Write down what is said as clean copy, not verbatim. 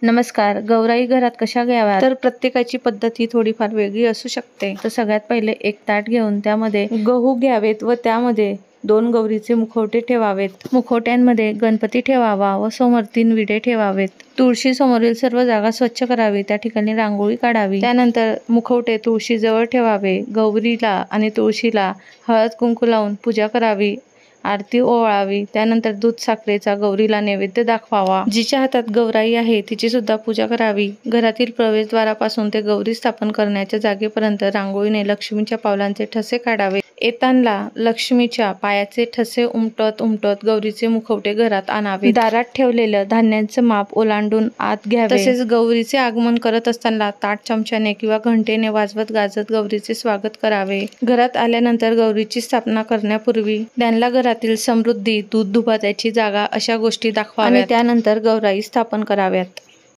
नमस्कार. गौराई घरात कशा घ्याव्यात? तर प्रत्येकाची पद्धत ही थोडीफार वेगळी असू शकते. तर सगळ्यात पहिले एक ताट घेऊन त्यामध्ये गहू घ्यावेत व त्यामध्ये 2 गौरीचे मुखवटे ठेवावेत. मुखवट्यांमध्ये गणपती ठेवावा व समोर 3 विडे ठेवावेत. तुळशी समोरील सर्व जागा स्वच्छ करावी, त्या ठिकाणी रांगोळी काढावी. त्यानंतर मुखवटे तुळशीजवळ ठेवावे. गौरीला आणि तुळशीला हळद कुंकू लावून पूजा करावी. आरती ओवाळावी. त्यानंतर दूध साखरेचा गौरीला नैवेद्य दाखवावा. जिच्या हातात गौराई आहे तिची सुद्धा पूजा करावी. घरातील प्रवेशद्वारापासून ते गौरी स्थापन करण्याच्या जागेपर्यंत रांगोळीने लक्ष्मीच्या पावलांचे ठसे काढावे. येताना लक्ष्मीच्या पायाचे ठसे उमटत उमटत गौरीचे मुखवटे घरात आणावे. दारात ठेवलेलं धान्यांचं माप ओलांडून आत घ्यावे. तसेच गौरीचे आगमन करत असताना ताट चमच्याने किंवा घंटेने वाजवत गाजत गौरीचे स्वागत करावे. घरात आल्यानंतर गौरीची स्थापना करण्यापूर्वी त्यांना घरातील समृद्धी, दूध दुभत्याची जागा अशा गोष्टी दाखवाव्यात आणि त्यानंतर गौराई स्थापन कराव्यात.